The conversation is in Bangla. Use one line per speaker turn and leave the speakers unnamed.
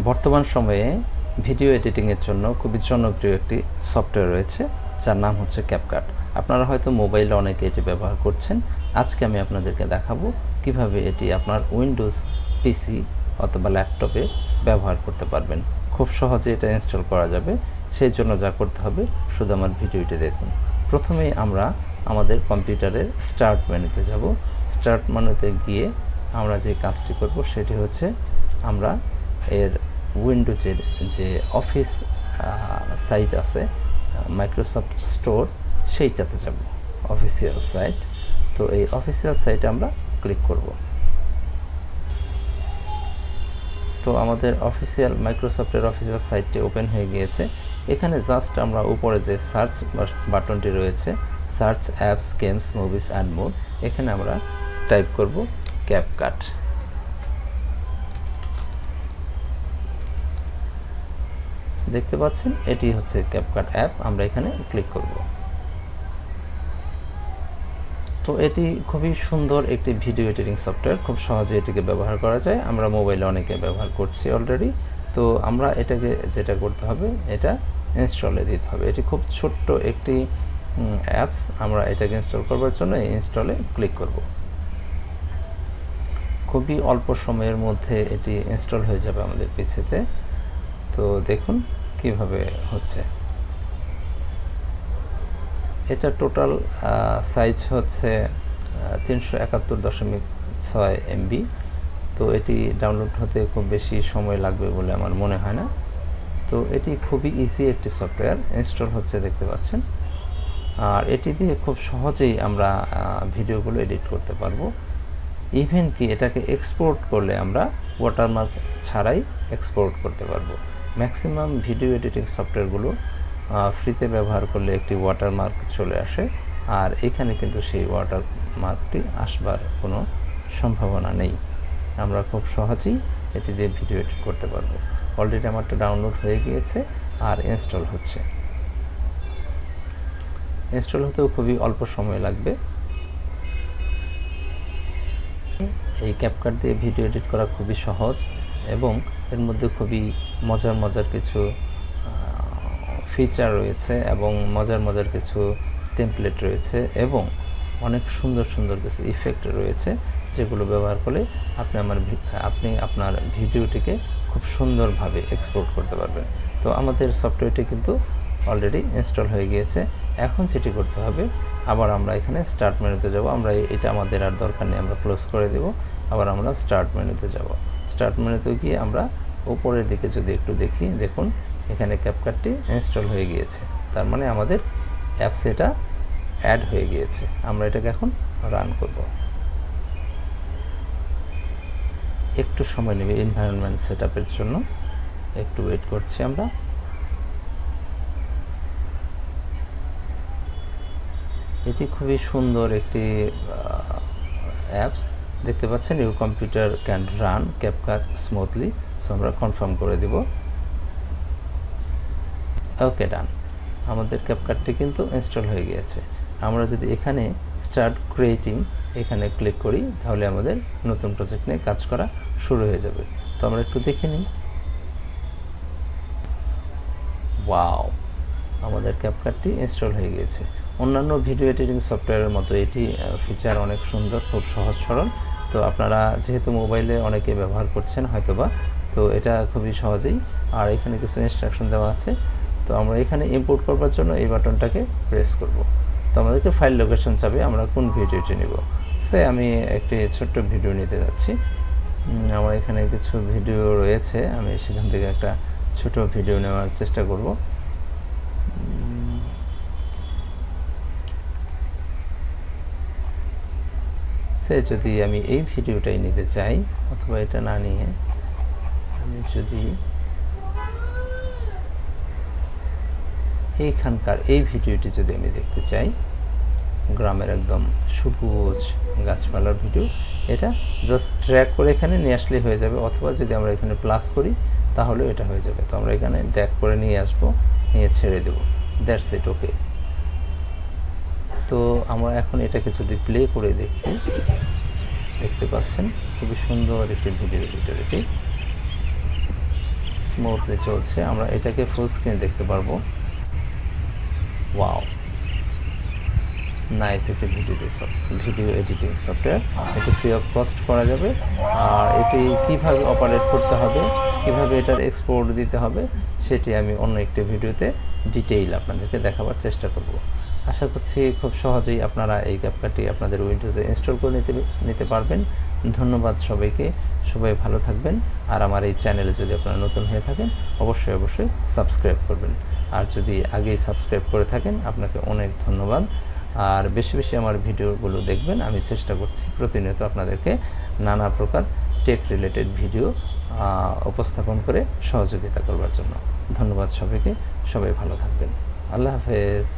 বর্তমান সময়ে ভিডিও এডিটিংয়ের জন্য খুবই জনপ্রিয় একটি সফটওয়্যার রয়েছে যার নাম হচ্ছে ক্যাপকাট। আপনারা হয়তো মোবাইলে অনেকে এটি ব্যবহার করছেন। আজকে আমি আপনাদেরকে দেখাবো কিভাবে এটি আপনার উইন্ডোজ পিসি অথবা ল্যাপটপে ব্যবহার করতে পারবেন। খুব সহজে এটা ইনস্টল করা যাবে। সেই জন্য যা করতে হবে শুধু আমার ভিডিওটি দেখুন। প্রথমেই আমরা আমাদের কম্পিউটারের স্টার্ট মেনুতে যাব। স্টার্ট মেনুতে গিয়ে আমরা যে কাজটি করব সেটি হচ্ছে আমরা এর উইন্ডোজের যে অফিস সাইট আছে মাইক্রোসফট স্টোর সেইটাতে যাব, অফিসিয়াল সাইট। তো এই অফিসিয়াল সাইটে আমরা ক্লিক করব। তো আমাদের অফিসিয়াল মাইক্রোসফটের অফিসিয়াল সাইটটি ওপেন হয়ে গিয়েছে। এখানে জাস্ট আমরা উপরে যে সার্চ বাটনটি রয়েছে, search apps games movies and more, এখানে আমরা টাইপ করব ক্যাপকাট। দেখতে পাচ্ছেন এটি হচ্ছে ক্যাপকাট অ্যাপ। আমরা এখানে ক্লিক করব। তো এটি খুবই সুন্দর একটি ভিডিও এডিটিং সফটওয়্যার, খুব সহজে এটিকে ব্যবহার করা যায়। আমরা মোবাইলে অনেকে ব্যবহার করছি অলরেডি। তো আমরা এটাকে যেটা করতে হবে, এটা ইনস্টলে দিতে হবে। এটি খুব ছোট্ট একটি অ্যাপস। আমরা এটাকে ইনস্টল করবার জন্য ইনস্টলে ক্লিক করব। খুবই অল্প সময়ের মধ্যে এটি ইনস্টল হয়ে যাবে আমাদের পিসিতে। তো দেখুন কিভাবে হচ্ছে। এটা টোটাল সাইজ হচ্ছে 371.6 MB। তো এটি ডাউনলোড হতে খুব বেশি সময় লাগবে বলে আমার মনে হয় না। তো এটি খুবই ইজি একটি সফটওয়্যার, ইনস্টল হচ্ছে দেখতে পাচ্ছেন। আর এটি দিয়ে খুব সহজেই আমরা ভিডিওগুলো এডিট করতে পারবো। ইভেন কি এটাকে এক্সপোর্ট করলে আমরা ওয়াটারমার্ক ছাড়াই এক্সপোর্ট করতে পারবো। ম্যাক্সিমাম ভিডিও এডিটিং সফটওয়্যারগুলো ফ্রিতে ব্যবহার করলে একটি ওয়াটারমার্ক চলে আসে, আর এখানে কিন্তু সেই ওয়াটারমার্কটি আসবার কোনো সম্ভাবনা নেই। আমরা খুব সহজেই এটি দিয়ে ভিডিও এডিট করতে পারবো। অলরেডি আমারটা ডাউনলোড হয়ে গিয়েছে আর ইনস্টল হচ্ছে। ইনস্টল হতেও খুবই অল্প সময় লাগবে। এই ক্যাপকাট দিয়ে ভিডিও এডিট করা খুবই সহজ এবং এর মধ্যে খুবই মজার কিছু ফিচার রয়েছে এবং মজার কিছু টেমপ্লেট রয়েছে এবং অনেক সুন্দর কিছু ইফেক্ট রয়েছে, যেগুলো ব্যবহার করলে আপনি আপনার ভিডিওটিকে খুব সুন্দরভাবে এক্সপোর্ট করতে পারবেন। তো আমাদের সফটওয়্যারটি কিন্তু অলরেডি ইনস্টল হয়ে গিয়েছে। এখন যেটি করতে হবে, আবার আমরা এখানে স্টার্ট মেনুতে যাব। আমরা এটা আমাদের আর দরকার নেই, আমরা ক্লোজ করে দেব। আবার আমরা স্টার্ট মেনুতে যাব। স্টার্ট মেনুতে গিয়ে আমরা উপরের দিকে যদি একটু দেখি, দেখুন এখানে ক্যাপকাটটি ইনস্টল হয়ে গিয়েছে। তার মানে আমাদের অ্যাপসে এটা অ্যাড হয়ে গিয়েছে। আমরা এটাকে এখন রান করব। একটু সময় নেবে এনভায়রনমেন্ট সেটআপের জন্য, একটু ওয়েট করছি আমরা। এটি খুবই সুন্দর একটি অ্যাপস। দেখতে পাচ্ছেন your computer can run CapCut smoothly. So আমরা কনফার্ম করে দিব। ওকে, ডান। আমাদের ক্যাপকাটটি কিন্তু ইনস্টল হয়ে গিয়েছে। আমরা যদি এখানে স্টার্ট ক্রিয়েটিং এখানে ক্লিক করি, তাহলে আমাদের নতুন প্রজেক্ট নিয়ে কাজ করা শুরু হয়ে যাবে। তো আমরা একটু দেখে নিই। ওয়াও, আমাদের ক্যাপকাটটি ইনস্টল হয়ে গিয়েছে। অন্যান্য ভিডিও এডিটিং সফটওয়্যারের মতো এটি ফিচার অনেক সুন্দর, খুব সহজ সরল। তো আপনারা যেহেতু মোবাইলে অনেকে ব্যবহার করছেন হয়তোবা, তো এটা খুবই সহজেই। আর এখানে কিছু ইনস্ট্রাকশন দেওয়া আছে। তো আমরা এখানে ইম্পোর্ট করবার জন্য এই বাটনটাকে প্রেস করব। তো আমাদেরকে ফাইল লোকেশন চাবে, আমরা কোন ভিডিওটি নেব। আমি একটি ছোট্ট ভিডিও নিতে যাচ্ছি। আমার এখানে কিছু ভিডিও রয়েছে, আমি সেখান থেকে একটা ছোট ভিডিও নেওয়ার চেষ্টা করব। যদি আমি এই ভিডিওটাই নিতে চাই, অথবা এটা না নিয়ে আমি যদি এইখানকার এই ভিডিওটি যদি আমি দেখতে চাই, গ্রামের একদম সবুজ গাছপালার ভিডিও, এটা জাস্ট ড্র্যাগ করে এখানে নিয়ে আসলেই হয়ে যাবে। অথবা যদি আমরা এখানে প্লাস করি তাহলে এটা হয়ে যাবে। তো আমরা এখানে ড্র্যাগ করে নিয়ে আসবো, নিয়ে ছেড়ে দেব। দ্যাটস ইট, ওকে। তো আমরা এখন এটাকে যদি প্লে করে দেখি, দেখতে পাচ্ছেন খুবই সুন্দর একটি ভিডিও এডিটর এটি। স্মুথলি চলছে। আমরা এটাকে ফুল স্ক্রিন দেখতে পারবো। ওয়াও, নাইস একটি ভিডিও এডিটিং সফটওয়্যার। এটি ফ্রি অফ কস্ট করা যাবে। আর এটি কিভাবে অপারেট করতে হবে, কিভাবে এটার এক্সপোর্ট দিতে হবে, সেটি আমি অন্য একটি ভিডিওতে ডিটেইল আপনাদেরকে দেখাবার চেষ্টা করব। আশা করছি খুব সহজেই আপনারা এই ক্যাপকাটটি আপনাদের উইন্ডোজে ইনস্টল করে নিতে পারবেন। ধন্যবাদ সবাইকে, সবাই ভালো থাকবেন। আর আমার এই চ্যানেলে যদি আপনারা নতুন হয়ে থাকেন অবশ্যই সাবস্ক্রাইব করবেন। আর যদি আগেই সাবস্ক্রাইব করে থাকেন আপনাকে অনেক ধন্যবাদ। আর বেশি আমার ভিডিওগুলো দেখবেন। আমি চেষ্টা করছি প্রতিনিয়ত আপনাদেরকে নানা প্রকার টেক রিলেটেড ভিডিও উপস্থাপন করে সহযোগিতা করবার জন্য। ধন্যবাদ সবাইকে, সবাই ভালো থাকবেন। আল্লাহ হাফেজ।